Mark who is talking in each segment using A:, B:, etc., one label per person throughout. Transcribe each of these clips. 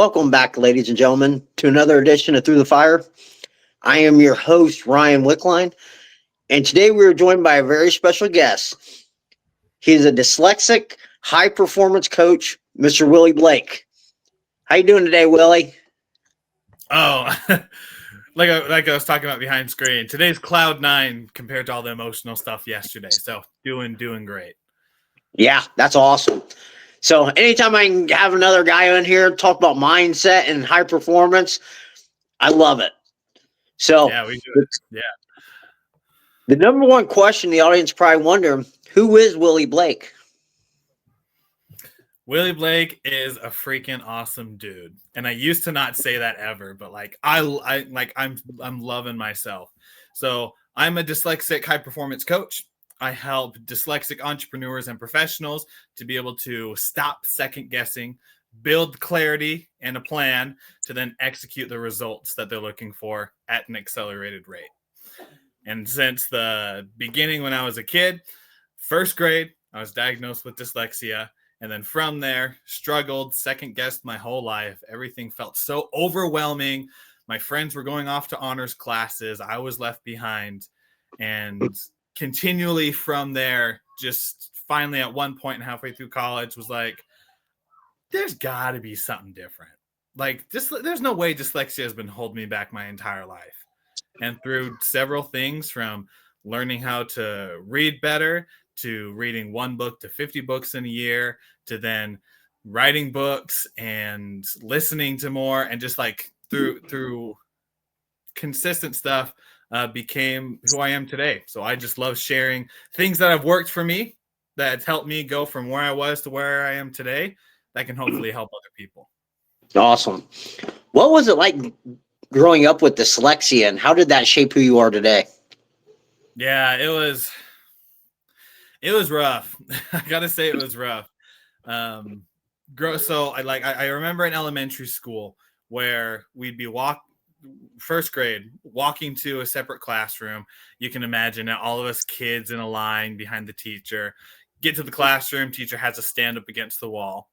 A: Welcome back, ladies and gentlemen, to another edition of Through the Fire. I am your host, Ryan Wickline, and today we are joined by a very special guest. He's a dyslexic, high-performance coach, Mr. Willie Blake. How you doing today, Willie?
B: Oh, like I was talking about behind screen. Today's cloud 9 compared to all the emotional stuff yesterday. So doing great.
A: Yeah, that's awesome. So anytime I can have another guy in here talk about mindset and high performance, I love it. So
B: yeah, we do it. Yeah.
A: The number one question the audience probably wonder, who is Willie Blake?
B: Willie Blake is a freaking awesome dude. And I used to not say that ever, but I'm loving myself. So I'm a dyslexic high performance coach. I help dyslexic entrepreneurs and professionals to be able to stop second guessing, build clarity and a plan to then execute the results that they're looking for at an accelerated rate. And since the beginning, when I was a kid, first grade, I was diagnosed with dyslexia. And then from there, struggled, second guessed my whole life. Everything felt so overwhelming. My friends were going off to honors classes. I was left behind. And continually from there, just finally at one point and halfway through college was like, there's got to be something different. Like, there's no way dyslexia has been holding me back my entire life. And through several things, from learning how to read better, to reading one book to 50 books in a year, to then writing books and listening to more, and just like through consistent stuff, became who I am today. So I just love sharing things that have worked for me, that helped me go from where I was to where I am today, that can hopefully help other people.
A: Awesome. What was it like growing up with dyslexia, and how did that shape who you are today?
B: Yeah, it was rough. I gotta say it was rough. So I remember in elementary school where we'd be first grade, walking to a separate classroom. You can imagine all of us kids in a line behind the teacher, get to the classroom, teacher has us stand up against the wall.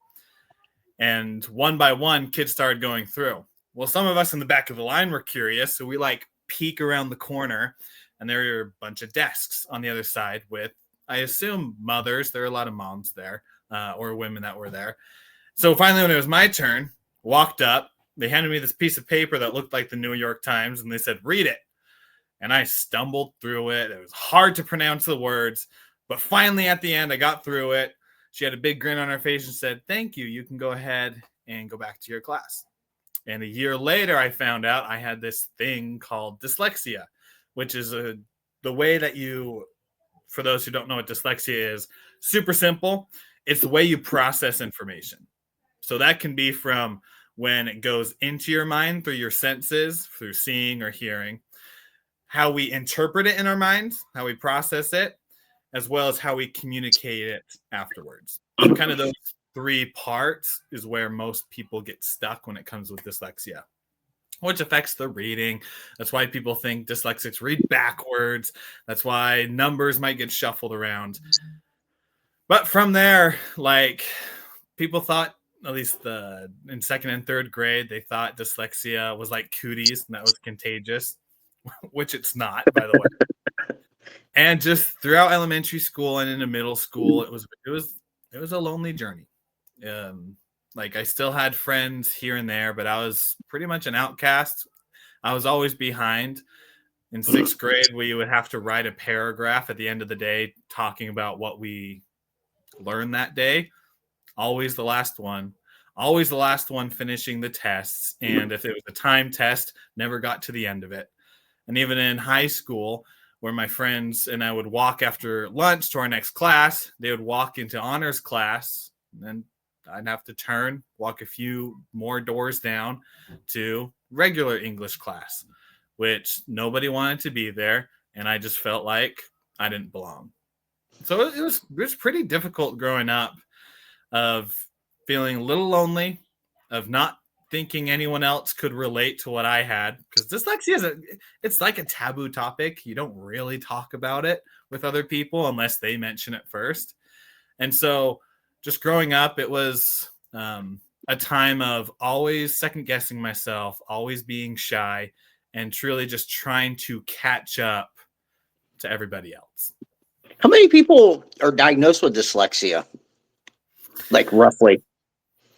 B: And one by one, kids started going through. Well, some of us in the back of the line were curious, so we peek around the corner, and there are a bunch of desks on the other side with, I assume, mothers. There are a lot of moms there, or women that were there. So finally, when it was my turn, walked up. They handed me this piece of paper that looked like the New York Times, and they said, read it. And I stumbled through it. It was hard to pronounce the words, but finally at the end, I got through it. She had a big grin on her face and said, thank you. You can go ahead and go back to your class. And a year later, I found out I had this thing called dyslexia, which is the way that for those who don't know what dyslexia is, super simple. It's the way you process information. So that can be from when it goes into your mind through your senses, through seeing or hearing, how we interpret it in our minds, how we process it, as well as how we communicate it afterwards. So kind of those three parts is where most people get stuck when it comes with dyslexia, which affects the reading. That's why people think dyslexics read backwards. That's why numbers might get shuffled around. But from there, people thought, at least in second and third grade, they thought dyslexia was like cooties and that was contagious, which it's not, by the way. And just throughout elementary school and into middle school, it was a lonely journey. I still had friends here and there, but I was pretty much an outcast. I was always behind. In sixth grade, we would have to write a paragraph at the end of the day talking about what we learned that day. Always the last one finishing the tests. And if it was a time test, never got to the end of it. And even in high school, where my friends and I would walk after lunch to our next class, they would walk into honors class, and I'd have to turn, walk a few more doors down to regular English class, which nobody wanted to be there. And I just felt like I didn't belong. So it was pretty difficult growing up, of feeling a little lonely, of not thinking anyone else could relate to what I had, because dyslexia it's like a taboo topic. You don't really talk about it with other people unless they mention it first. And so just growing up, it was a a time of always second guessing myself, always being shy, and truly just trying to catch up to everybody else.
A: How many people are diagnosed with dyslexia? Like roughly.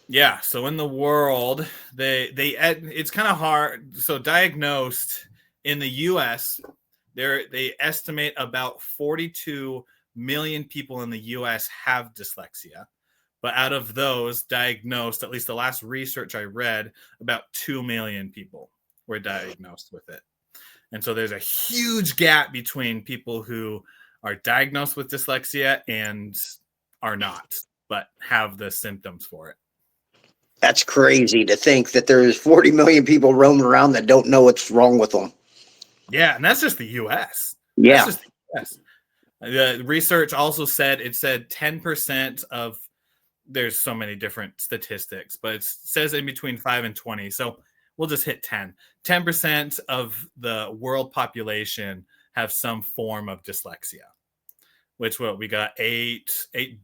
B: Yeah, so in the world, it's kind of hard. So diagnosed in the US, they estimate about 42 million people in the US have dyslexia. But out of those diagnosed, at least the last research I read, about 2 million people were diagnosed with it. And so there's a huge gap between people who are diagnosed with dyslexia and are not, but have the symptoms for it.
A: That's crazy to think that there's 40 million people roaming around that don't know what's wrong with them.
B: Yeah, and that's just the US.
A: Yeah.
B: That's just the US. The research also said 10% of, there's so many different statistics, but it says in between 5 and 20. So we'll just hit 10. 10% of the world population have some form of dyslexia, which we got 8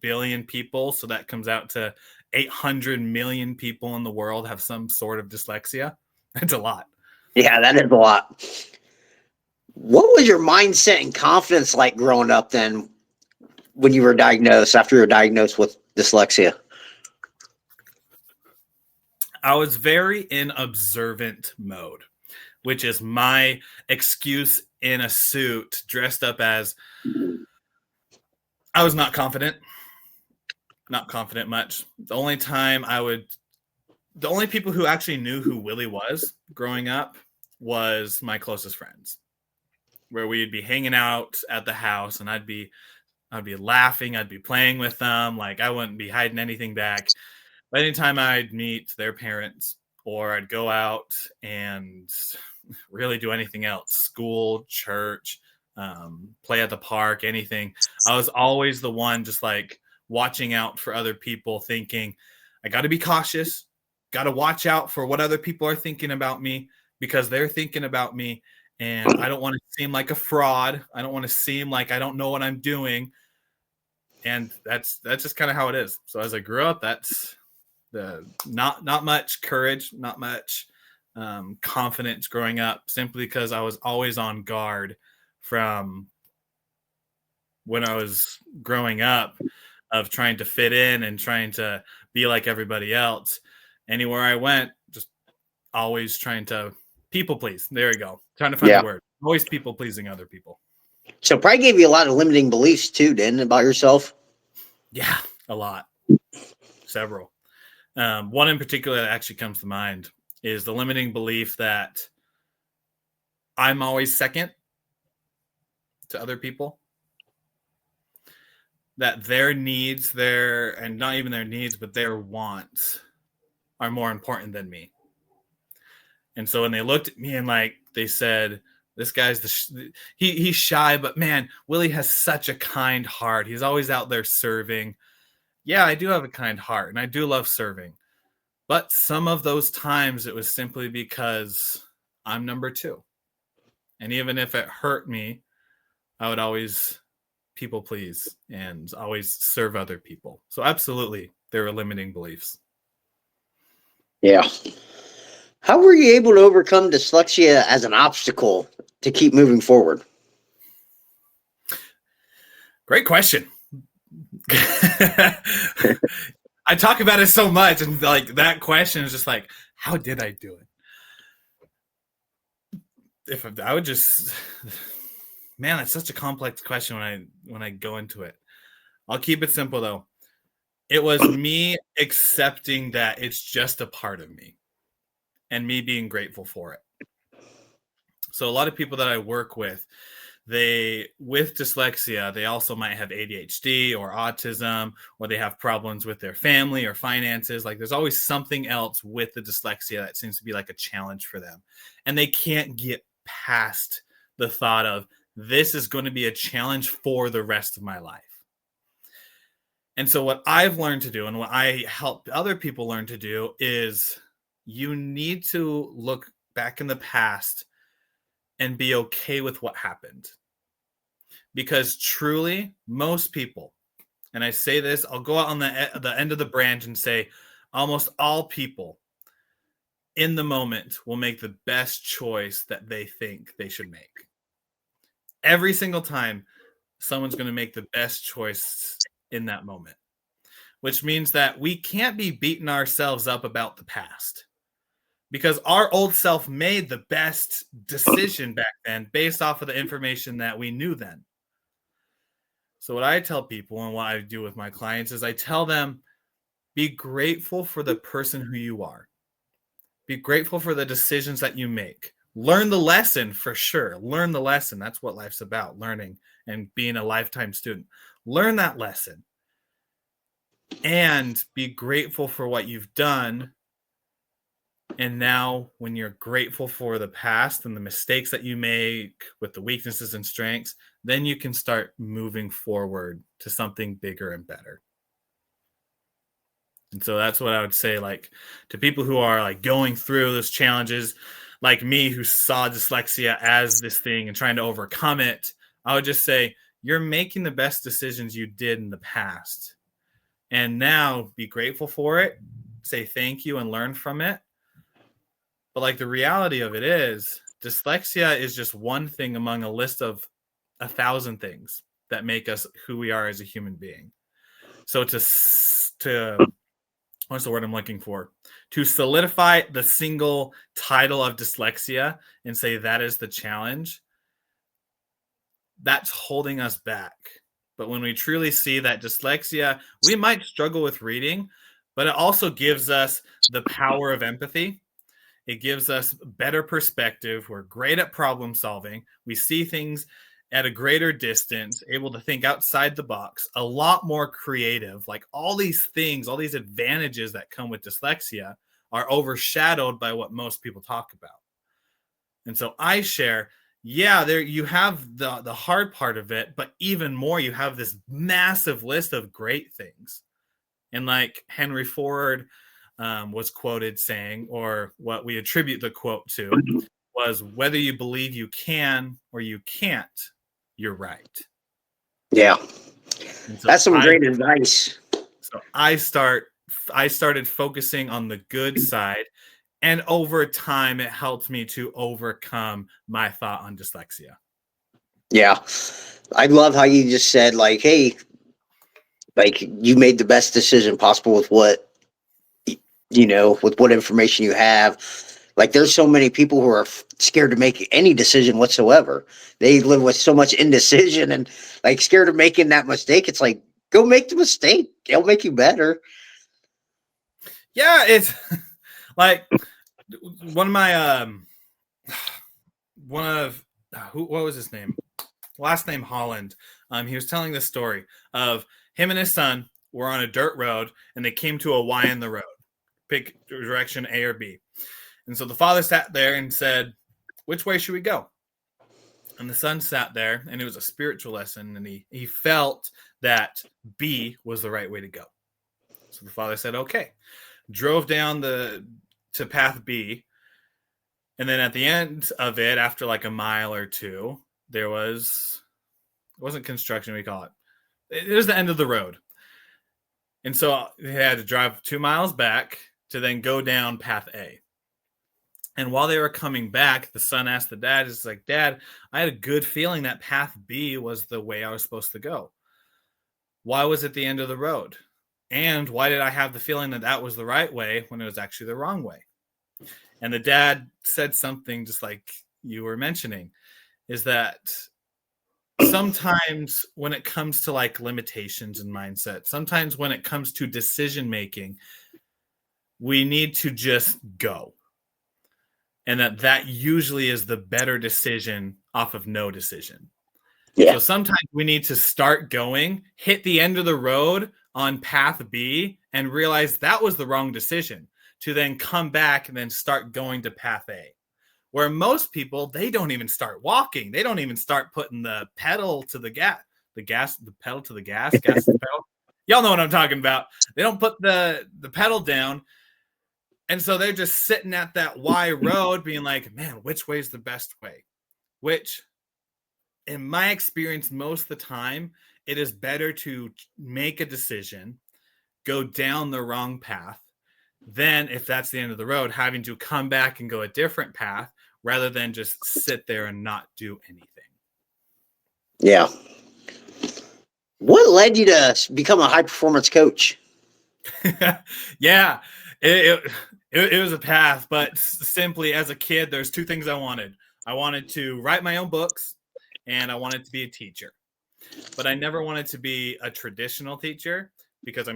B: billion people. So that comes out to 800 million people in the world have some sort of dyslexia. That's a lot.
A: Yeah, that is a lot. What was your mindset and confidence like growing up then when you were diagnosed, after you were diagnosed with dyslexia?
B: I was very in observant mode, which is my excuse in a suit dressed up as, I was not confident much. The only people who actually knew who Willie was growing up was my closest friends, where we'd be hanging out at the house and I'd be laughing, I'd be playing with them. Like I wouldn't be hiding anything back. But anytime I'd meet their parents or I'd go out and really do anything else, school, church, play at the park, anything, I was always the one just like watching out for other people, thinking, I got to be cautious, got to watch out for what other people are thinking about me because they're thinking about me. And I don't want to seem like a fraud. I don't want to seem like I don't know what I'm doing. And that's just kind of how it is. So as I grew up, that's not much courage, not much confidence growing up, simply because I was always on guard from when I was growing up of trying to fit in and trying to be like everybody else. Anywhere I went, just always trying to people please. There we go. Trying to find the word. Always people pleasing other people.
A: So probably gave you a lot of limiting beliefs too, didn't it, about yourself?
B: Yeah, a lot. Several. One in particular that actually comes to mind is the limiting belief that I'm always second to other people. That their needs, and not even their needs, but their wants are more important than me. And so when they looked at me and like they said, this guy's he's shy, but man, Willie has such a kind heart. He's always out there serving. Yeah, I do have a kind heart and I do love serving. But some of those times it was simply because I'm number 2. And even if it hurt me, I would always people please and always serve other people. So absolutely, there were limiting beliefs.
A: Yeah. How were you able to overcome dyslexia as an obstacle to keep moving forward?
B: Great question. I talk about it so much, and like that question is just like, how did I do it? If I would just, man, it's such a complex question when I go into it. I'll keep it simple though. It was me accepting that it's just a part of me and me being grateful for it. So a lot of people that I work with, with dyslexia, they also might have ADHD or autism, or they have problems with their family or finances. Like there's always something else with the dyslexia that seems to be like a challenge for them. And they can't get past the thought of this is going to be a challenge for the rest of my life. And so what I've learned to do and what I help other people learn to do is you need to look back in the past and be okay with what happened. Because truly, most people, and I say this, I'll go out on the end of the branch and say, almost all people in the moment will make the best choice that they think they should make. Every single time, someone's going to make the best choice in that moment, which means that we can't be beating ourselves up about the past because our old self made the best decision back then based off of the information that we knew then. So what I tell people and what I do with my clients is I tell them, be grateful for the person who you are. Be grateful for the decisions that you make. Learn the lesson for sure. Learn the lesson. That's what life's about, learning and being a lifetime student. Learn that lesson and be grateful for what you've done. And now when you're grateful for the past and the mistakes that you make with the weaknesses and strengths, then you can start moving forward to something bigger and better. And so that's what I would say, like, to people who are like going through those challenges, like me, who saw dyslexia as this thing and trying to overcome it. I would just say, you're making the best decisions you did in the past. And now be grateful for it, say thank you and learn from it. But like the reality of it is, dyslexia is just one thing among a list of 1,000 things that make us who we are as a human being. So to what's the word I'm looking for? To solidify the single title of dyslexia and say that is the challenge, that's holding us back. But when we truly see that dyslexia, we might struggle with reading, but it also gives us the power of empathy. It gives us better perspective. We're great at problem solving. We see things at a greater distance, able to think outside the box, a lot more creative. Like all these things, all these advantages that come with dyslexia are overshadowed by what most people talk about. And so I share, yeah, there you have the hard part of it, but even more, you have this massive list of great things. And like Henry Ford was quoted saying, or what we attribute the quote to, was whether you believe you can or you can't, you're right.
A: Yeah.
B: So
A: that's some great advice.
B: So I started focusing on the good side, and over time it helped me to overcome my thought on dyslexia.
A: Yeah. I love how you just said, like, hey, like you made the best decision possible with what, with what information you have. Like there's so many people who are scared to make any decision whatsoever. They live with so much indecision and like scared of making that mistake. It's like, go make the mistake. It'll make you better.
B: Yeah, it's like what was his name? Last name Holland. He was telling this story of him and his son were on a dirt road and they came to a Y in the road. Pick direction A or B. And so the father sat there and said, which way should we go? And the son sat there, and it was a spiritual lesson, and he felt that B was the right way to go. So the father said, okay. Drove down to path B. And then at the end of it, after like a mile or two, it wasn't construction, we call it. It was the end of the road. And so they had to drive 2 miles back to then go down path A. And while they were coming back, the son asked the dad, he's like, Dad, I had a good feeling that path B was the way I was supposed to go. Why was it the end of the road? And why did I have the feeling that that was the right way when it was actually the wrong way? And the dad said something just like you were mentioning, is that sometimes when it comes to like limitations and mindset, sometimes when it comes to decision making, we need to just go. And that usually is the better decision off of no decision. Yeah. So sometimes we need to start going, hit the end of the road on path B, and realize that was the wrong decision, to then come back and then start going to path A. Where most people, they don't even start walking. They don't even start putting the pedal to the gas, the pedal to the gas to the pedal. Y'all know what I'm talking about. They don't put the pedal down. And so they're just sitting at that Y road being like, man, which way is the best way? Which, in my experience, most of the time, it is better to make a decision, go down the wrong path, then if that's the end of the road, having to come back and go a different path rather than just sit there and not do anything.
A: Yeah. What led you to become a high performance coach?
B: Yeah, it was a path, but simply as a kid, there's two things I wanted. I wanted to write my own books and I wanted to be a teacher. But I never wanted to be a traditional teacher because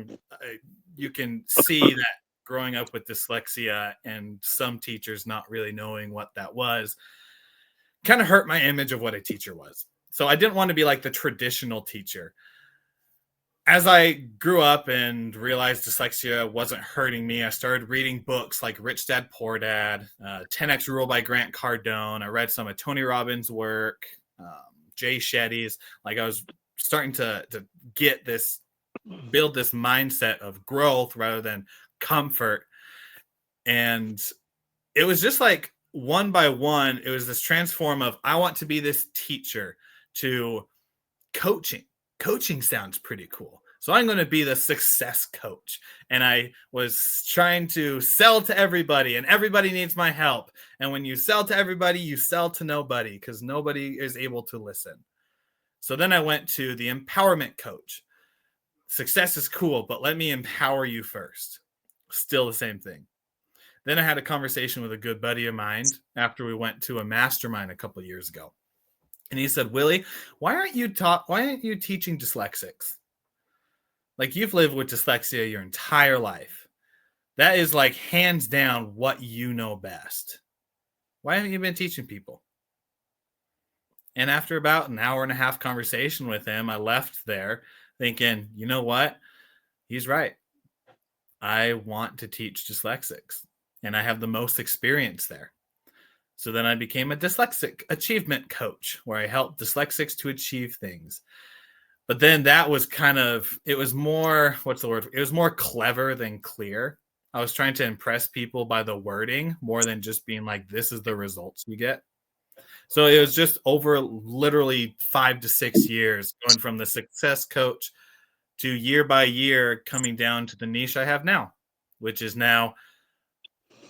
B: you can see that growing up with dyslexia and some teachers not really knowing what that was kind of hurt my image of what a teacher was. So I didn't want to be like the traditional teacher. As I grew up and realized dyslexia wasn't hurting me, I started reading books like Rich Dad, Poor Dad, 10X Rule by Grant Cardone. I read some of Tony Robbins' work, Jay Shetty's. Like I was starting to build this mindset of growth rather than comfort. And it was just like one by one, it was this transform of I want to be this teacher to coaching. Coaching sounds pretty cool. So I'm going to be the success coach. And I was trying to sell to everybody, and everybody needs my help. And when you sell to everybody, you sell to nobody because nobody is able to listen. So then I went to the empowerment coach. Success is cool, but let me empower you first. Still the same thing. Then I had a conversation with a good buddy of mine after we went to a mastermind a couple of years ago. And he said, Willie, why aren't you teaching dyslexics? Like you've lived with dyslexia your entire life. That is like hands down what you know best. Why haven't you been teaching people? And after about an hour and a half conversation with him, I left there thinking, you know what? He's right. I want to teach dyslexics and I have the most experience there. So then I became a dyslexic achievement coach where I help dyslexics to achieve things. But then that was it was more, what's the word? It was more clever than clear. I was trying to impress people by the wording more than just being like, this is the results you get. So it was just over literally 5 to 6 years going from the success coach to year by year coming down to the niche I have now, which is now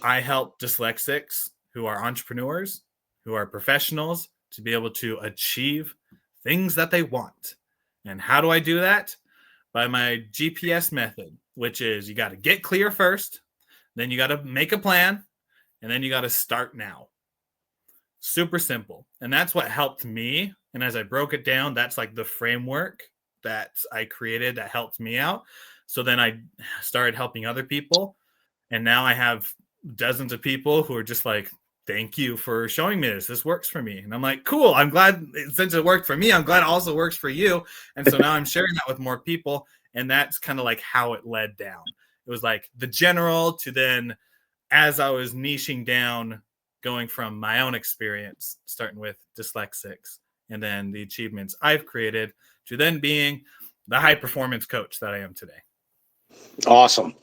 B: I help dyslexics who are entrepreneurs, who are professionals to be able to achieve things that they want. And how do I do that? By my GPS method, which is you got to get clear first, then you got to make a plan, and then you got to start now. Super simple. And that's what helped me. And as I broke it down, that's like the framework that I created that helped me out. So then I started helping other people. And now I have dozens of people who are just like, thank you for showing me this. This works for me. And I'm like, cool. I'm glad since it worked for me, I'm glad it also works for you. And so now I'm sharing that with more people. And that's kind of like how it led down. It was like the general to then as I was niching down, going from my own experience, starting with dyslexics and then the achievements I've created to then being the high performance coach that I am today.
A: Awesome.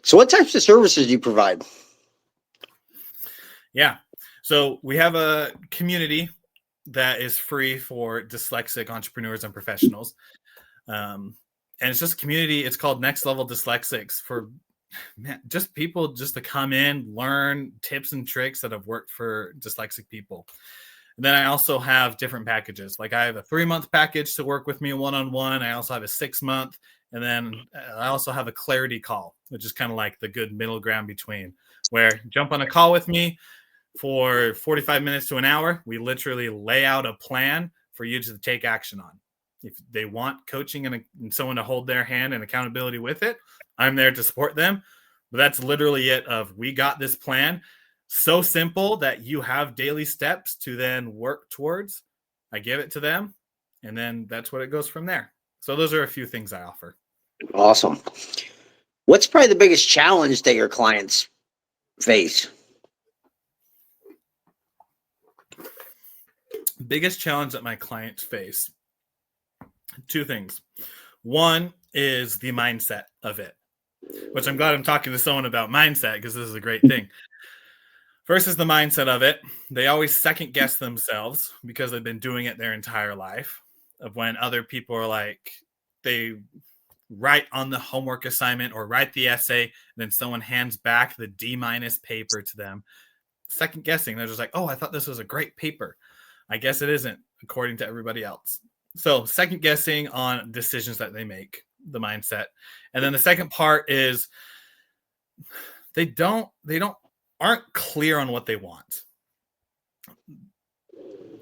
A: So what types of services do you provide?
B: Yeah. So we have a community that is free for dyslexic entrepreneurs and professionals. And it's just a community. It's called Next Level Dyslexics for just people just to come in, learn tips and tricks that have worked for dyslexic people. And then I also have different packages. Like I have a 3-month package to work with me one-on-one. I also have a 6-month. And then I also have a clarity call, which is kind of like the good middle ground between where jump on a call with me for 45 minutes to an hour. We literally lay out a plan for you to take action on. If they want coaching and someone to hold their hand and accountability with it, I'm there to support them. But that's literally it of we got this plan. So simple that you have daily steps to then work towards. I give it to them, and then that's what it goes from there. So those are a few things I offer.
A: Awesome. What's probably the biggest challenge that your clients face?
B: Biggest challenge that my clients face. 2 things. One is the mindset of it, which I'm glad I'm talking to someone about mindset because this is a great thing. First is the mindset of it. They always second guess themselves because they've been doing it their entire life of when other people are like, they write on the homework assignment or write the essay, and then someone hands back the D- paper to them. Second guessing. They're just like, oh, I thought this was a great paper. I guess it isn't, according to everybody else. So second guessing on decisions that they make, the mindset. And then the second part is they aren't clear on what they want.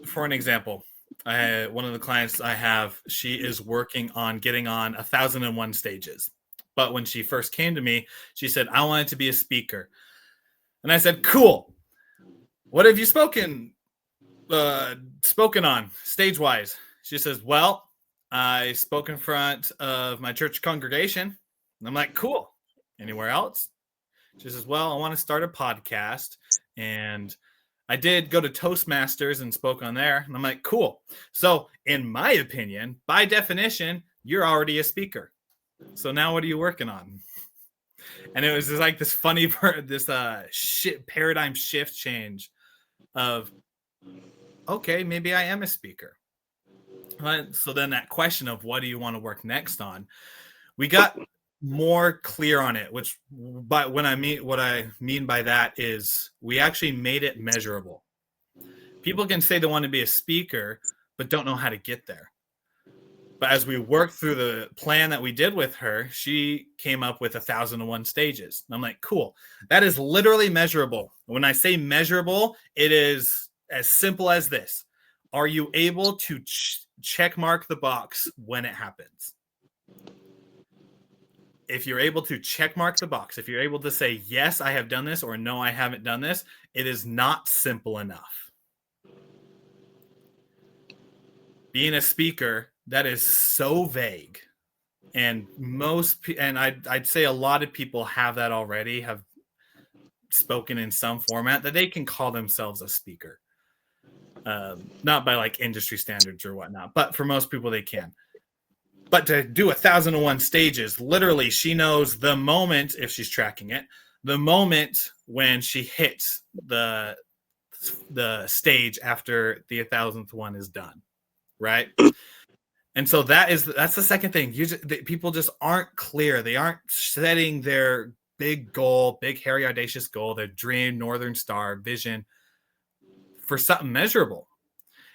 B: For an example, one of the clients I have, she is working on getting on 1,001 stages. But when she first came to me, she said, I wanted to be a speaker. And I said, cool. What have you spoken on stage-wise? She says, well, I spoke in front of my church congregation. And I'm like, cool. Anywhere else? She says, well, I want to start a podcast. And I did go to Toastmasters and spoke on there. And I'm like, cool. So in my opinion, by definition, you're already a speaker. So now what are you working on? And it was just like this funny, this paradigm shift change of, okay, maybe I am a speaker. Right? So then that question of what do you want to work next on, we got more clear on it, what I mean by that is we actually made it measurable. People can say they want to be a speaker, but don't know how to get there. But as we worked through the plan that we did with her, she came up with 1,001 stages. And I'm like, cool. That is literally measurable. When I say measurable, it is as simple as this. Are you able to check mark the box when it happens? If you're able to check mark the box, if you're able to say, yes, I have done this, or no, I haven't done this, it is not simple enough. Being a speaker, that is so vague. And I'd say a lot of people have that already, have spoken in some format that they can call themselves a speaker. Not by like industry standards or whatnot, but for most people they can. But to do 1,001 stages, literally she knows the moment, if she's tracking it, the moment when she hits the stage after the 1,000th one is done, right? And so that's the second thing. People just aren't clear. They aren't setting their big goal, big, hairy, audacious goal, their dream, Northern Star vision for something measurable.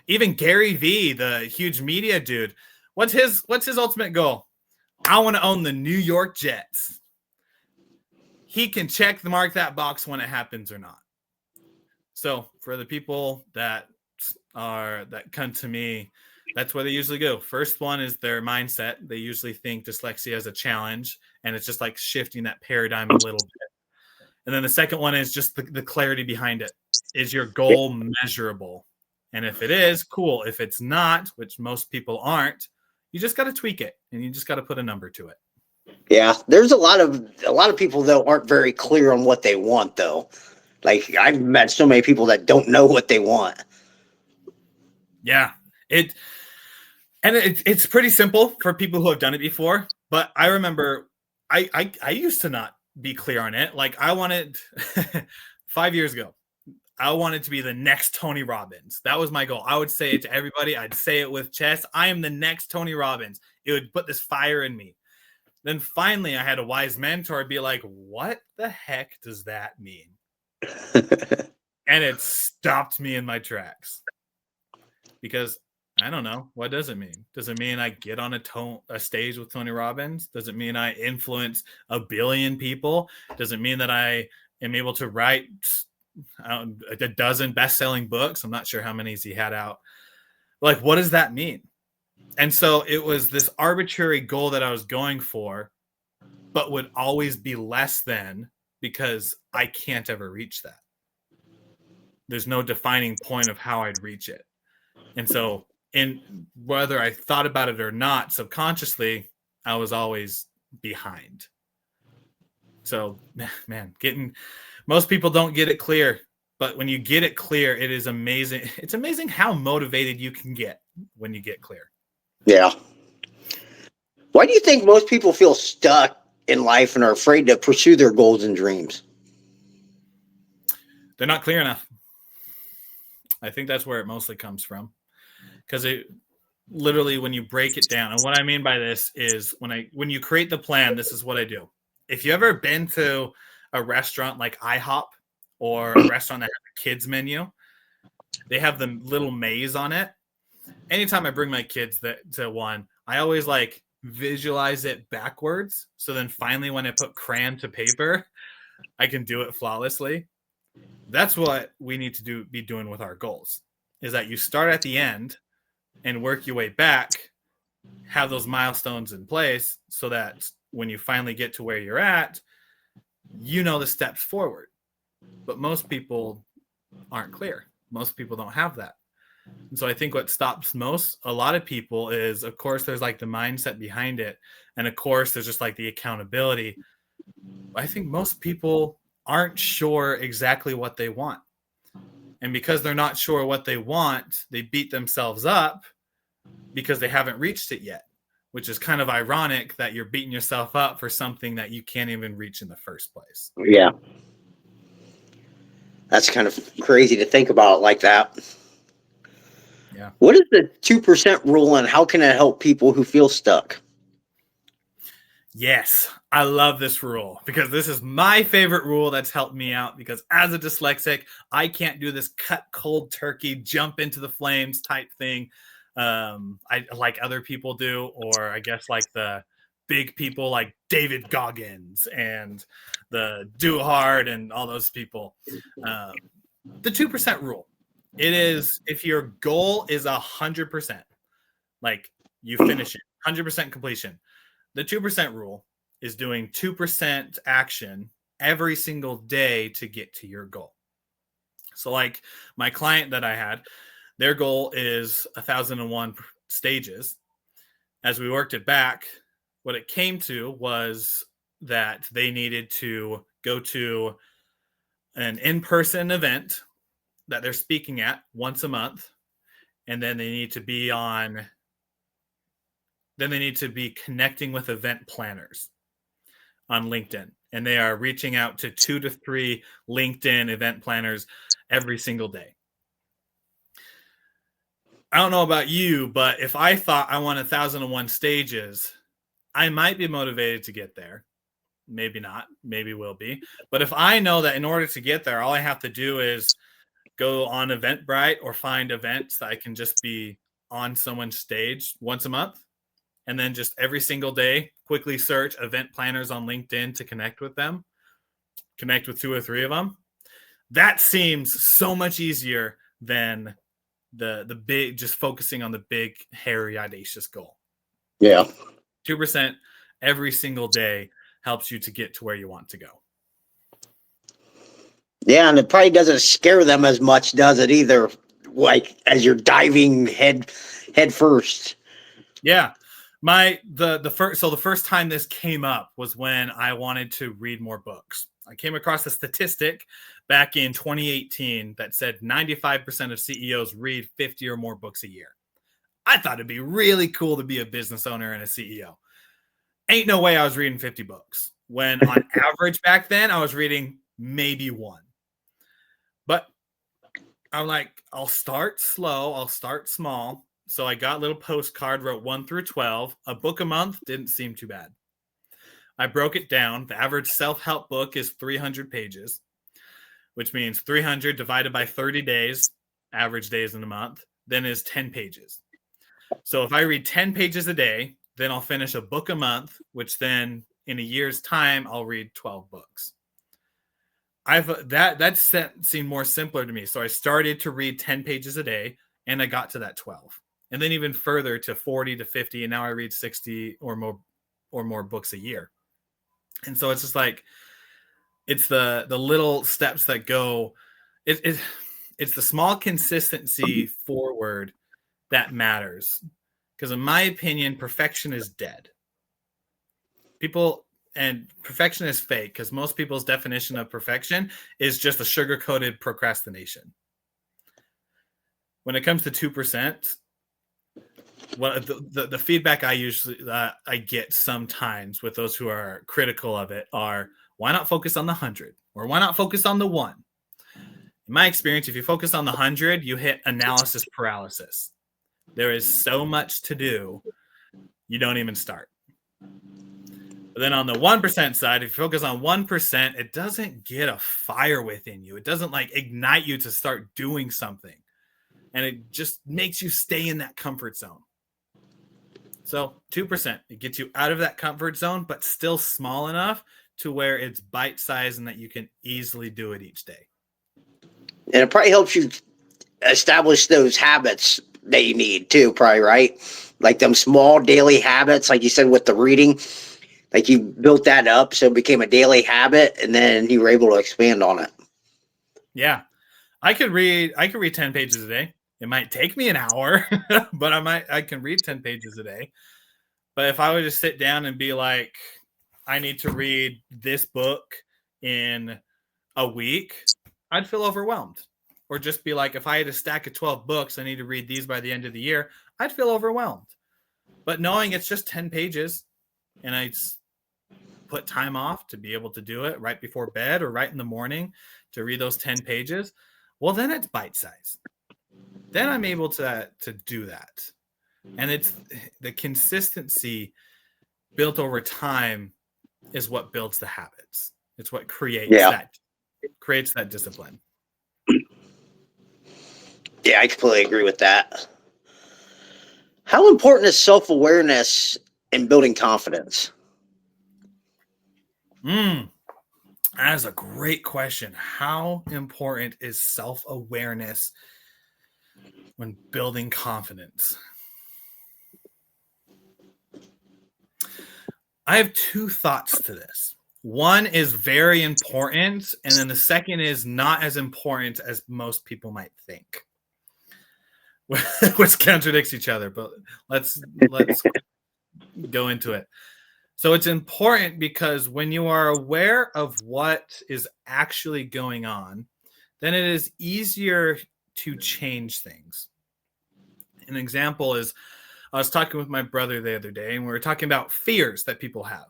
B: Even Gary Vee, the huge media dude, what's his ultimate goal? I want to own the New York Jets. He can mark that box when it happens or not. So for the people that come to me, that's where they usually go. First one is their mindset. They usually think dyslexia is a challenge, and it's just like shifting that paradigm a little bit. And then the second one is just the clarity behind it. Is your goal measurable? And if it is, cool. If it's not, which most people aren't, you just got to tweak it, and you just got to put a number to it.
A: Yeah, there's a lot of people though aren't very clear on what they want though. Like I've met so many people that don't know what they want.
B: Yeah, it's pretty simple for people who have done it before. But I remember I used to not be clear on it. Like I wanted 5 years ago, I wanted to be the next Tony Robbins. That was my goal. I would say it to everybody. I'd say it with chest. I am the next Tony Robbins. It would put this fire in me. Then finally, I had a wise mentor be like, what the heck does that mean? And it stopped me in my tracks. Because I don't know. What does it mean? Does it mean I get on a stage with Tony Robbins? Does it mean I influence 1 billion people? Does it mean that I am able to write a dozen best-selling books? I'm not sure how many he had out. Like, what does that mean? And so it was this arbitrary goal that I was going for, but would always be less than, because I can't ever reach that. There's no defining point of how I'd reach it. And so whether I thought about it or not, subconsciously, I was always behind. So, man, most people don't get it clear, but when you get it clear, it is amazing. It's amazing how motivated you can get when you get clear.
A: Yeah. Why do you think most people feel stuck in life and are afraid to pursue their goals and dreams?
B: They're not clear enough. I think that's where it mostly comes from. Because literally when you break it down. And what I mean by this is when you create the plan, this is what I do. If you ever been to a restaurant like IHOP or a restaurant that has a kids menu, they have the little maze on it. Anytime I bring my kids to one, I always like visualize it backwards. So then finally when I put crayon to paper, I can do it flawlessly. That's what we need to be doing with our goals, is that you start at the end and work your way back, have those milestones in place so that when you finally get to where you're at, you know the steps forward. But most people aren't clear. Most people don't have that. And so I think what stops a lot of people is, of course, there's like the mindset behind it. And of course, there's just like the accountability. I think most people aren't sure exactly what they want. And because they're not sure what they want, they beat themselves up because they haven't reached it yet, which is kind of ironic that you're beating yourself up for something that you can't even reach in the first place.
A: Yeah. That's kind of crazy to think about like that.
B: Yeah.
A: What is the 2% rule and how can it help people who feel stuck?
B: Yes, I love this rule because this is my favorite rule that's helped me out, because as a dyslexic, I can't do this cut cold turkey, jump into the flames type thing. I like other people do, or I guess like the big people like David Goggins and the Do Hard and all those people. The 2% rule. It is, if your goal is 100%, like you finish it, 100% completion. The 2% rule is doing 2% action every single day to get to your goal. So like my client that I had, their goal is 1,001 stages. As we worked it back, what it came to was that they needed to go to an in-person event that they're speaking at once a month. And then they need to be connecting with event planners on LinkedIn. And they are reaching out to 2 to 3 LinkedIn event planners every single day. I don't know about you, but if I thought I want 1,001 stages, I might be motivated to get there. Maybe not. Maybe will be. But if I know that in order to get there, all I have to do is go on Eventbrite or find events that I can just be on someone's stage once a month, and then just every single day quickly search event planners on LinkedIn to connect with them, connect with 2 or 3 of them. That seems so much easier than the big, just focusing on the big, hairy, audacious goal.
A: Yeah.
B: 2% every single day helps you to get to where you want to go.
A: Yeah, and it probably doesn't scare them as much, does it, either? Like as you're diving head first.
B: Yeah. The first time this came up was when I wanted to read more books. I came across a statistic back in 2018 that said 95% of CEOs read 50 or more books a year. I thought it'd be really cool to be a business owner and a CEO. Ain't no way I was reading 50 books. When on average back then, I was reading maybe 1. But I'm like, I'll start slow. I'll start small. So I got a little postcard, wrote 1 through 12. A book a month didn't seem too bad. I broke it down. The average self-help book is 300 pages, which means 300 divided by 30 days, average days in a month, then is 10 pages. So if I read 10 pages a day, then I'll finish a book a month, which then in a year's time, I'll read 12 books. That seemed more simpler to me. So I started to read 10 pages a day and I got to that 12. And then even further to 40 to 50. And now I read 60 or more books a year. And so it's just like, it's the little steps that go, it's the small consistency forward that matters. Because in my opinion, perfection is dead. And perfection is fake, because most people's definition of perfection is just a sugar-coated procrastination. When it comes to 2%, well, the feedback I get sometimes with those who are critical of it are, why not focus on the 100? Or why not focus on the 1? In my experience, if you focus on the 100, you hit analysis paralysis. There is so much to do, you don't even start. But then on the 1% side, if you focus on 1%, it doesn't get a fire within you. It doesn't like ignite you to start doing something. And it just makes you stay in that comfort zone. So 2%, it gets you out of that comfort zone, but still small enough to where it's bite-sized and that you can easily do it each day.
A: And it probably helps you establish those habits that you need too, probably, right? Like them small daily habits, like you said with the reading, like you built that up so it became a daily habit, and then you were able to expand on it.
B: Yeah. I could read 10 pages a day. It might take me an hour, but I can read 10 pages a day. But if I would just sit down and be like, I need to read this book in a week, I'd feel overwhelmed. Or just be like, if I had a stack of 12 books, I need to read these by the end of the year, I'd feel overwhelmed. But knowing it's just 10 pages and I put time off to be able to do it right before bed or right in the morning to read those 10 pages, well, then it's bite-sized. Then I'm able to do that. And it's the consistency built over time is what builds the habits. It's what creates that discipline.
A: Yeah, I completely agree with that. How important is self-awareness in building confidence?
B: That is a great question. How important is self-awareness when building confidence? I have two thoughts to this. One is very important, and then the second is not as important as most people might think, which contradicts each other. But let's go into it. So it's important because when you are aware of what is actually going on, then it is easier to change things. An example is I was talking with my brother the other day, and we were talking about fears that people have.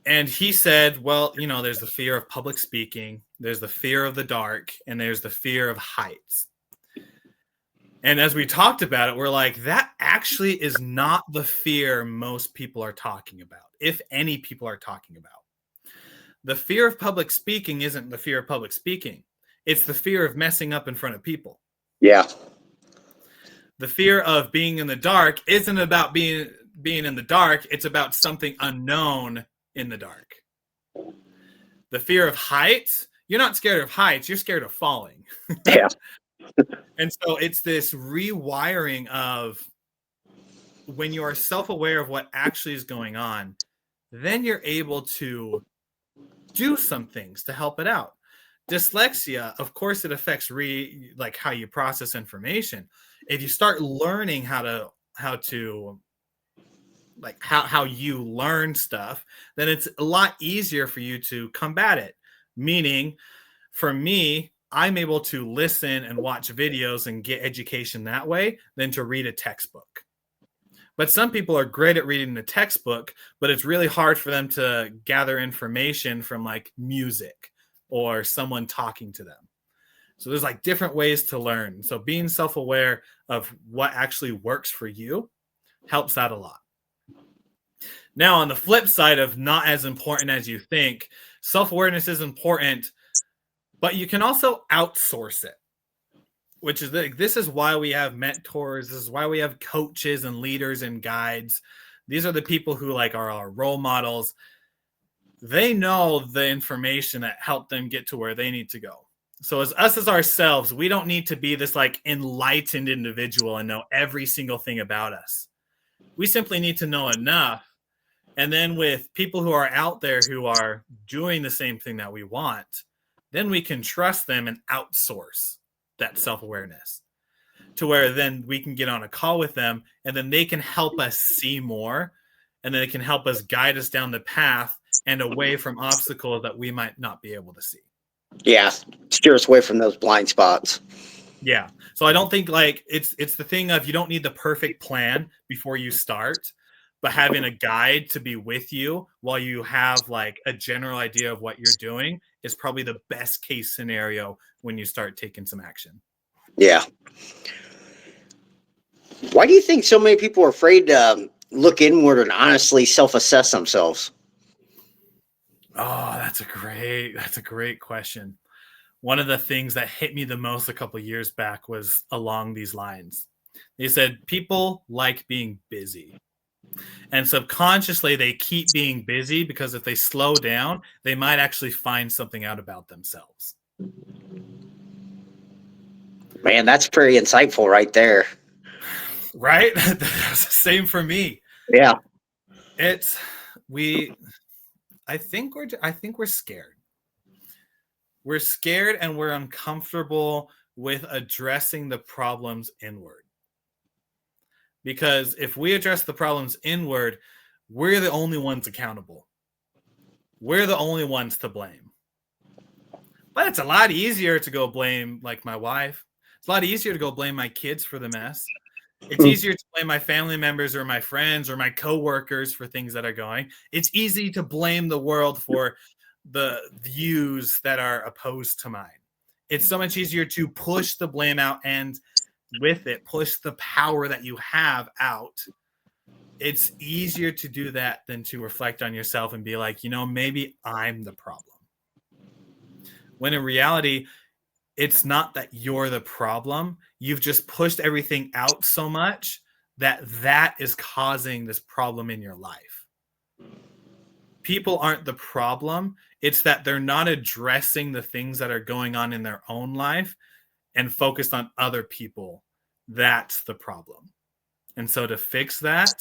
B: And he said, well, there's the fear of public speaking, there's the fear of the dark, and there's the fear of heights. And as we talked about it, we're like, that actually is not the fear most people are talking about, if any people are talking about. The fear of public speaking isn't the fear of public speaking. It's the fear of messing up in front of people.
A: Yeah.
B: The fear of being in the dark isn't about being in the dark. It's about something unknown in the dark. The fear of heights, you're not scared of heights. You're scared of falling.
A: Yeah.
B: And so it's this rewiring of when you are self-aware of what actually is going on, then you're able to do some things to help it out. Dyslexia, of course, it affects how you process information. If you start learning how you learn stuff, then it's a lot easier for you to combat it. Meaning, for me, I'm able to listen and watch videos and get education that way than to read a textbook. But some people are great at reading the textbook, but it's really hard for them to gather information from like music or someone talking to them. So there's like different ways to learn. So being self-aware of what actually works for you helps out a lot. Now, on the flip side of not as important as you think, self-awareness is important, but you can also outsource it, which is this is why we have mentors. This is why we have coaches and leaders and guides. These are the people who are our role models. They know the information that helped them get to where they need to go. So as ourselves, we don't need to be this enlightened individual and know every single thing about us. We simply need to know enough. And then with people who are out there who are doing the same thing that we want, then we can trust them and outsource that self-awareness to where then we can get on a call with them and then they can help us see more, and then they can help us guide us down the path and away from obstacles that we might not be able to see.
A: Yeah. Steer us away from those blind spots.
B: Yeah. So I don't think it's the thing of you don't need the perfect plan before you start, but having a guide to be with you while you have a general idea of what you're doing is probably the best case scenario when you start taking some action.
A: Yeah. Why do you think so many people are afraid to look inward and honestly self-assess themselves?
B: Oh, that's a great question. One of the things that hit me the most a couple of years back was along these lines. They said people like being busy. And subconsciously, they keep being busy because if they slow down, they might actually find something out about themselves.
A: Man, that's pretty insightful right there.
B: Right? That's the same for me.
A: Yeah.
B: It's we I think we're scared. We're scared and we're uncomfortable with addressing the problems inward. Because if we address the problems inward, we're the only ones accountable. We're the only ones to blame. But it's a lot easier to go blame, like, my wife. It's a lot easier to go blame my kids for the mess. It's easier to blame my family members or my friends or my coworkers for things that are going. It's easy to blame the world for the views that are opposed to mine. It's so much easier to push the blame out and with it, push the power that you have out. It's easier to do that than to reflect on yourself and be like, maybe I'm the problem. When in reality, it's not that you're the problem. You've just pushed everything out so much that is causing this problem in your life. People aren't the problem. It's that they're not addressing the things that are going on in their own life and focused on other people. That's the problem. And so to fix that,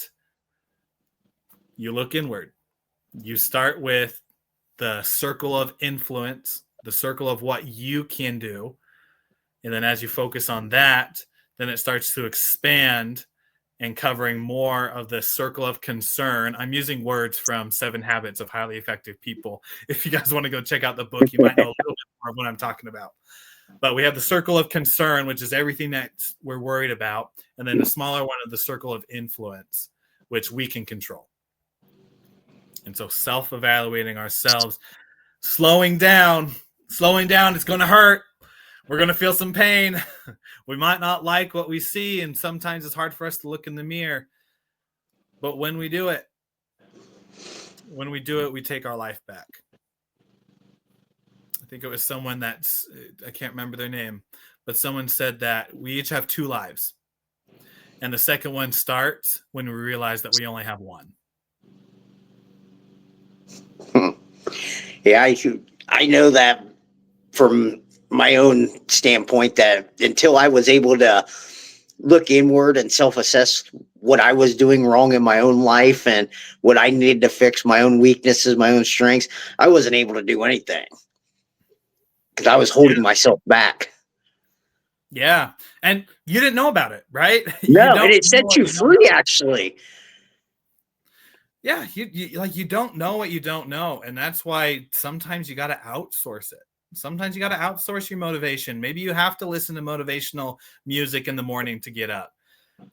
B: you look inward. You start with the circle of influence, the circle of what you can do. And then as you focus on that, then it starts to expand and covering more of the circle of concern. I'm using words from 7 Habits of Highly Effective People. If you guys want to go check out the book, you might know a little bit more of what I'm talking about. But we have the circle of concern, which is everything that we're worried about. And then the smaller one of the circle of influence, which we can control. And so self-evaluating ourselves, slowing down is going to hurt. We're going to feel some pain. We might not like what we see, and sometimes it's hard for us to look in the mirror. But when we do it, we take our life back. I think it was someone I can't remember their name, but someone said that we each have 2 lives. And the second one starts when we realize that we only have one.
A: Yeah, I know that from my own standpoint that until I was able to look inward and self-assess what I was doing wrong in my own life and what I needed to fix, my own weaknesses, my own strengths, I wasn't able to do anything because I was holding myself back.
B: Yeah. And you didn't know about it, right?
A: No, and it set you free, actually.
B: Yeah, you don't know what you don't know. And that's why sometimes you got to outsource it. Sometimes you got to outsource your motivation. Maybe you have to listen to motivational music in the morning to get up.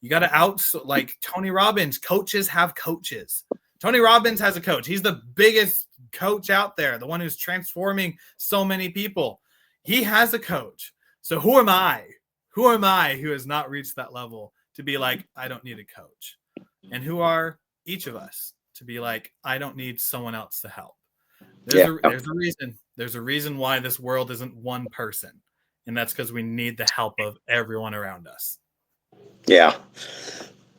B: You got to outsource, like Tony Robbins. Coaches have coaches. Tony Robbins has a coach. He's the biggest coach out there, the one who's transforming so many people. He has a coach. So who am I? Who am I who has not reached that level to be like, I don't need a coach? And who are each of us to be like, I don't need someone else to help? There's a reason. There's a reason why this world isn't one person. And that's because we need the help of everyone around us.
A: Yeah.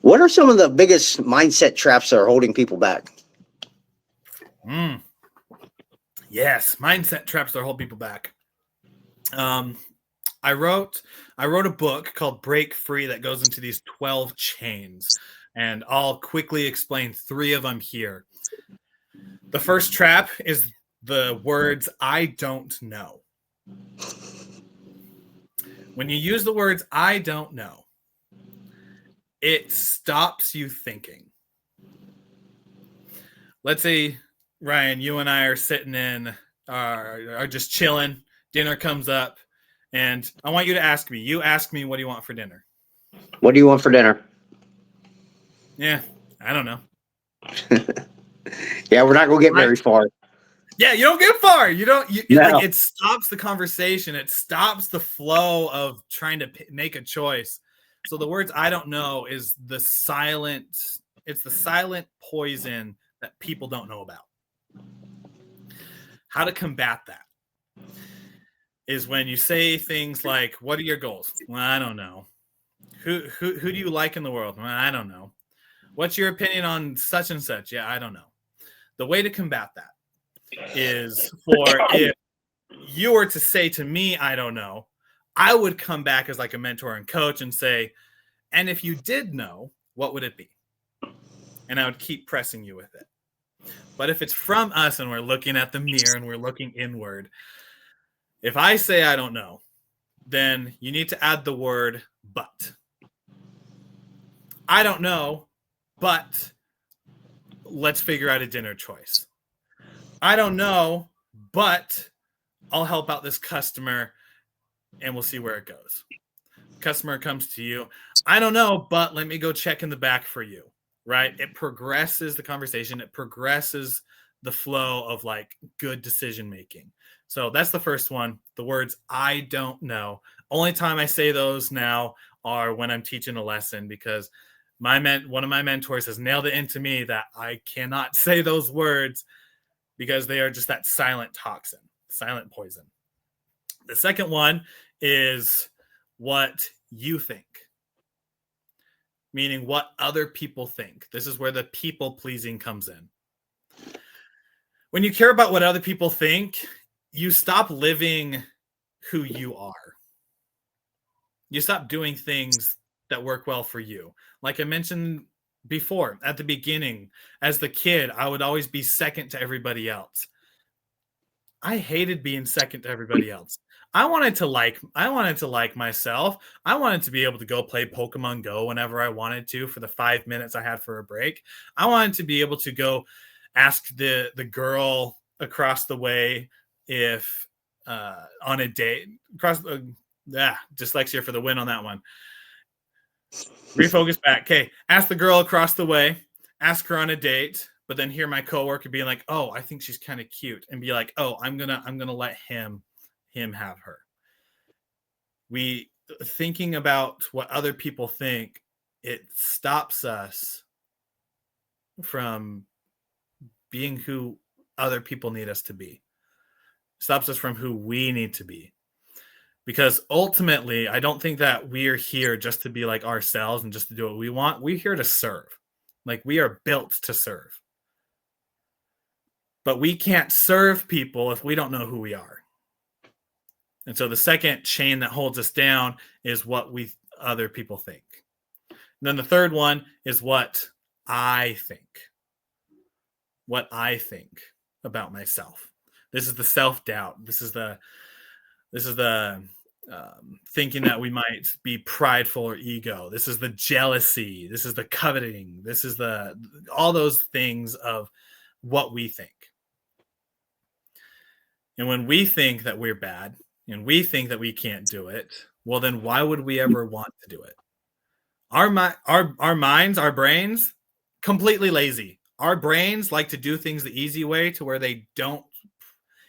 A: What are some of the biggest mindset traps that are holding people back?
B: Yes, mindset traps that hold people back. I wrote a book called Break Free that goes into these 12 chains, and I'll quickly explain 3 of them here. The first trap is the words, I don't know. When you use the words, I don't know, it stops you thinking. Let's say, Ryan, you and I are sitting are just chilling. Dinner comes up, and I want you to ask me. You ask me, what do you want for dinner?
A: What do you want for dinner?
B: Yeah, I don't know.
A: Yeah, we're not going to get very far.
B: Yeah, you don't get far.
A: No.
B: It stops the conversation. It stops the flow of trying to make a choice. So the words I don't know is it's the silent poison that people don't know about. How to combat that is when you say things like, what are your goals? Well, I don't know. Who do you like in the world? Well, I don't know. What's your opinion on such and such? Yeah, I don't know. The way to combat that is if you were to say to me, I don't know, I would come back as like a mentor and coach and say, and if you did know, what would it be? And I would keep pressing you with it. But if it's from us and we're looking at the mirror and we're looking inward, if I say I don't know, then you need to add the word but. I don't know, but let's figure out a dinner choice. I don't know, but I'll help out this customer and we'll see where it goes. Customer comes to you. I don't know, but let me go check in the back for you, right? It progresses the conversation. It progresses the flow of like good decision making. So that's the first one. The words I don't know. Only time I say those now are when I'm teaching a lesson, because one of my mentors has nailed it into me that I cannot say those words because they are just that silent toxin, silent poison. The second one is what you think, meaning what other people think. This is where the people pleasing comes in. When you care about what other people think, you stop living who you are. You stop doing things that work well for you. Like I mentioned before, at the beginning, as the kid, I would always be second to everybody else. I hated being second to everybody else. I wanted to like myself. I wanted to be able to go play Pokemon Go whenever I wanted to for the 5 minutes I had for a break. I wanted to be able to go ask the girl across the way if on a date dyslexia for the win on that one. Refocus back. Okay, ask the girl across the way, ask her on a date, but then hear my coworker being like, "Oh, I think she's kind of cute," and be like, "Oh, I'm gonna let him have her." We thinking about what other people think, it stops us from being who other people need us to be. Stops us from who we need to be. Because ultimately, I don't think that we're here just to be like ourselves and just to do what we want. We're here to serve. Like we are built to serve. But we can't serve people if we don't know who we are. And so the second chain that holds us down is what other people think. And then the third one is what I think. What I think about myself. This is the self-doubt. This is the thinking that we might be prideful or ego. This is the jealousy. This is the coveting. This is all those things of what we think. And when we think that we're bad and we think that we can't do it, well, then why would we ever want to do it? Our minds, our brains, completely lazy. Our brains like to do things the easy way to where they don't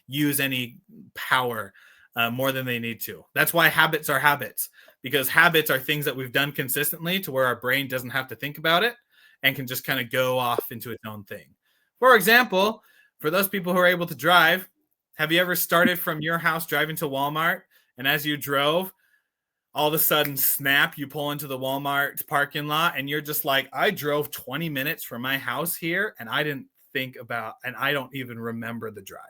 B: use any power more than they need to. That's why habits are habits, because habits are things that we've done consistently to where our brain doesn't have to think about it and can just kind of go off into its own thing. For example, for those people who are able to drive, have you ever started from your house driving to Walmart, and as you drove, all of a sudden, snap, you pull into the Walmart parking lot and you're just like, I drove 20 minutes from my house here and I didn't think about, and I don't even remember the drive.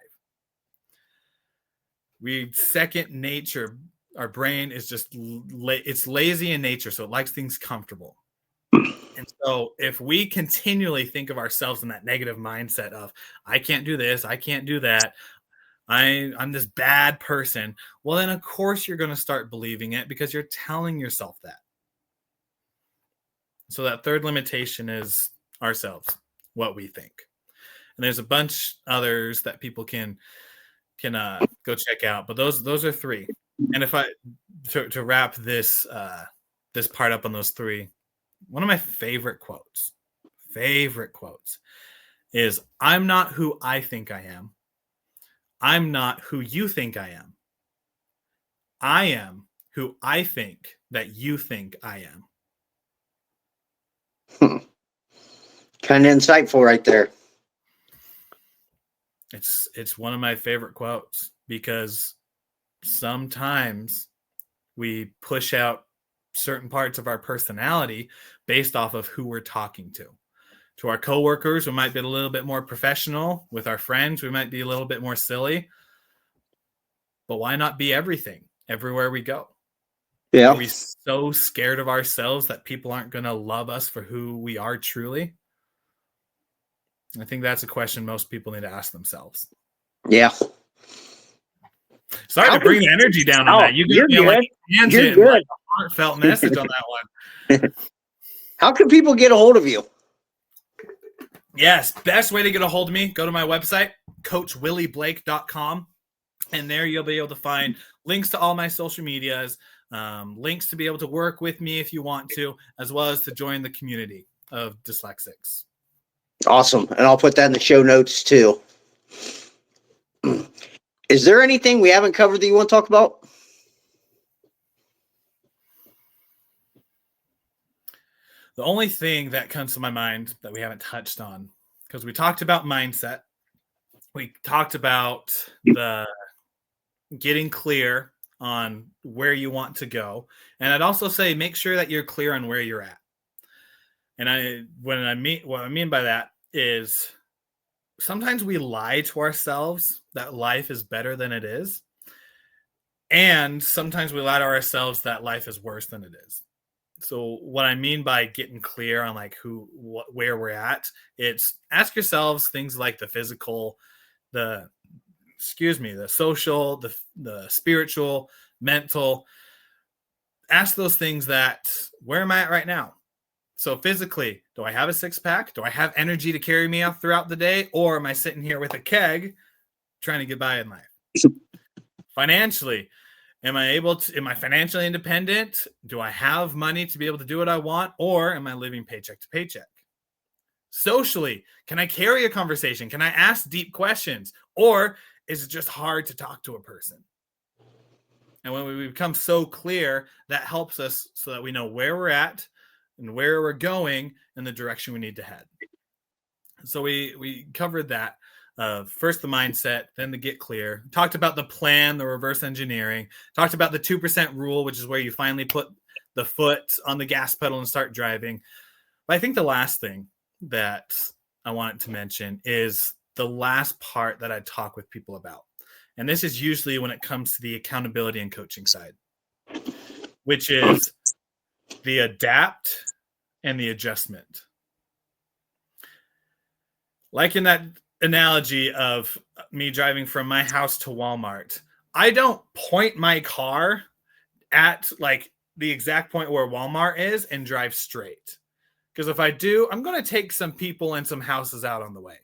B: Second nature, our brain is just, it's lazy in nature, so it likes things comfortable. And so if we continually think of ourselves in that negative mindset of, I can't do this, I can't do that, I'm this bad person, well, then of course you're going to start believing it because you're telling yourself that. So that third limitation is ourselves, what we think. And there's a bunch others that people can go check out, but those are three. And if to wrap this part up on those three, one of my favorite quotes is, I'm not who I think I am. I'm not who you think I am. I am who I think that you think I am.
A: Hmm. Kind of insightful right there.
B: It's one of my favorite quotes because sometimes we push out certain parts of our personality based off of who we're talking to. To our coworkers, we might be a little bit more professional. With our friends, we might be a little bit more silly. But why not be everything everywhere we go?
A: Yeah.
B: Are we so scared of ourselves that people aren't going to love us for who we are truly? I think that's a question most people need to ask themselves.
A: Yeah.
B: Sorry to bring the energy down on that. You got me on like a tangent,
A: You're good.
B: like a heartfelt message on that one.
A: How can people get a hold of you?
B: Yes, best way to get a hold of me, go to my website, coachwillieblake.com. And there you'll be able to find links to all my social medias, links to be able to work with me if you want to, as well as to join the community of dyslexics.
A: Awesome. And I'll put that in the show notes too. Is there anything we haven't covered that you want to talk about?
B: The only thing that comes to my mind that we haven't touched on, because we talked about mindset, we talked about the getting clear on where you want to go. And I'd also say make sure that you're clear on where you're at. And what I mean by that is sometimes we lie to ourselves that life is better than it is. And sometimes we lie to ourselves that life is worse than it is. So what I mean by getting clear on like where we're at, it's ask yourselves things like the physical, the social, the spiritual, mental. Ask those things that where am I at right now? So physically, do I have a six pack? Do I have energy to carry me out throughout the day? Or am I sitting here with a keg trying to get by in life? Financially, am I financially independent? Do I have money to be able to do what I want? Or am I living paycheck to paycheck? Socially, can I carry a conversation? Can I ask deep questions? Or is it just hard to talk to a person? And when we become so clear, that helps us so that we know where we're at and where we're going and the direction we need to head. So we covered that. First the mindset, then the get clear. Talked about the plan, the reverse engineering. Talked about the 2% rule, which is where you finally put the foot on the gas pedal and start driving. But I think the last thing that I wanted to mention is the last part that I talk with people about. And this is usually when it comes to the accountability and coaching side, which is the adapt and the adjustment. Like in that analogy of me driving from my house to Walmart, I don't point my car at like the exact point where Walmart is and drive straight. Because if I do, I'm going to take some people and some houses out on the way.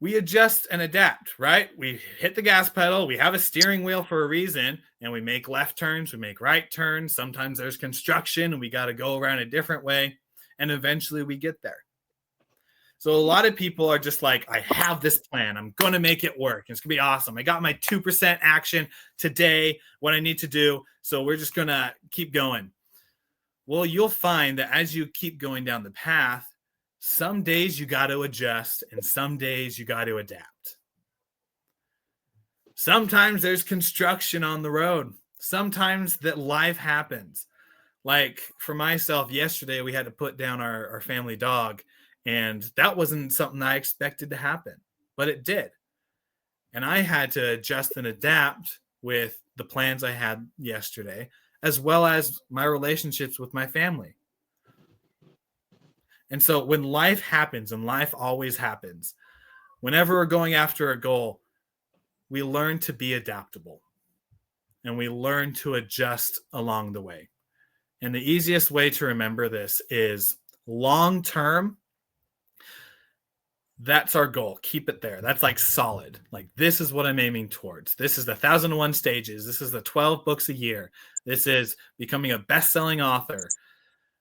B: We adjust and adapt, right? We hit the gas pedal. We have a steering wheel for a reason, and we make left turns. We make right turns. Sometimes there's construction, and we got to go around a different way, and eventually we get there. So a lot of people are just like, I have this plan. I'm going to make it work. It's going to be awesome. I got my 2% action today, what I need to do. So we're just going to keep going. Well, you'll find that as you keep going down the path, some days you got to adjust and some days you got to adapt. Sometimes there's construction on the road. Sometimes that life happens. Like for myself, yesterday we had to put down our family dog, and that wasn't something I expected to happen, but it did. And I had to adjust and adapt with the plans I had yesterday, as well as my relationships with my family. And so when life happens, and life always happens, whenever we're going after a goal, we learn to be adaptable and we learn to adjust along the way. And the easiest way to remember this is long term. That's our goal. Keep it there. That's like solid. Like this is what I'm aiming towards. This is the 1,001 stages. This is the 12 books a year. This is becoming a best-selling author.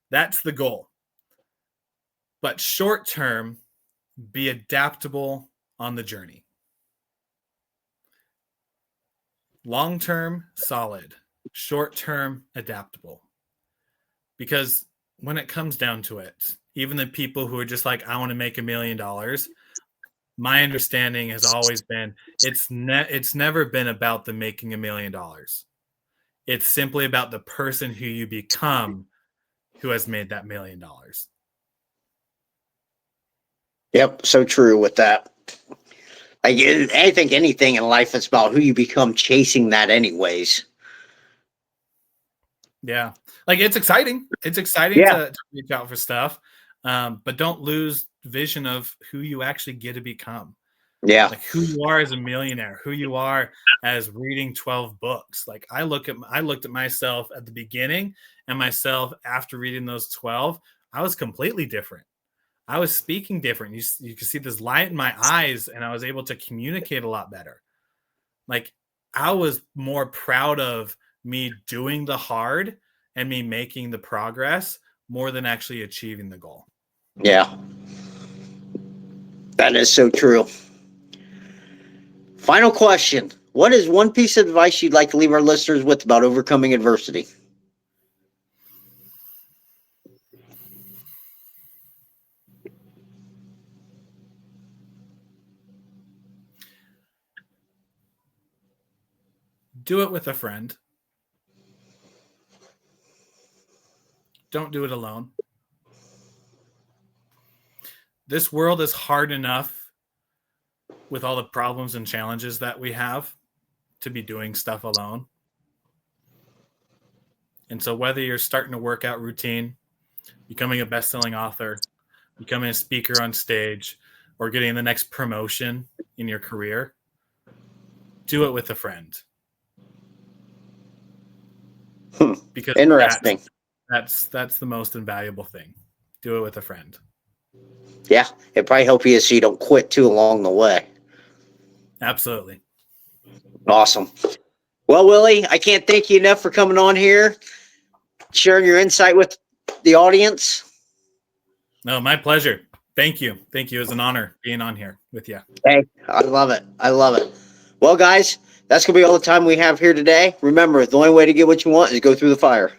B: That's the goal. But short term, be adaptable on the journey. Long term, solid. Short term, adaptable. Because when it comes down to it, even the people who are just like, I want to make $1 million, my understanding has always been it's never been about the making $1 million. It's simply about the person who you become who has made that $1 million.
A: Yep, so true with that. I think anything in life is about who you become chasing that anyways.
B: Yeah. Like it's exciting. It's exciting to reach out for stuff. But don't lose vision of who you actually get to become.
A: Yeah.
B: Like who you are as a millionaire, who you are as reading 12 books. Like I looked at myself at the beginning and myself after reading those 12, I was completely different. I was speaking different. You could see this light in my eyes and I was able to communicate a lot better. Like I was more proud of me doing the hard and me making the progress more than actually achieving the goal.
A: Yeah. That is so true. Final question. What is one piece of advice you'd like to leave our listeners with about overcoming adversity?
B: Do it with a friend. Don't do it alone. This world is hard enough with all the problems and challenges that we have to be doing stuff alone. And so whether you're starting a workout routine, becoming a best-selling author, becoming a speaker on stage, or getting the next promotion in your career, do it with a friend. Because
A: interesting.
B: That's the most invaluable thing. Do it with a friend.
A: Yeah, it probably help you so you don't quit too along the way.
B: Absolutely.
A: Awesome. Well, Willie, I can't thank you enough for coming on here, sharing your insight with the audience.
B: No, my pleasure. Thank you. Thank you. It was an honor being on here with you.
A: Hey, I love it. I love it. Well, guys, that's going to be all the time we have here today. Remember, the only way to get what you want is go through the fire.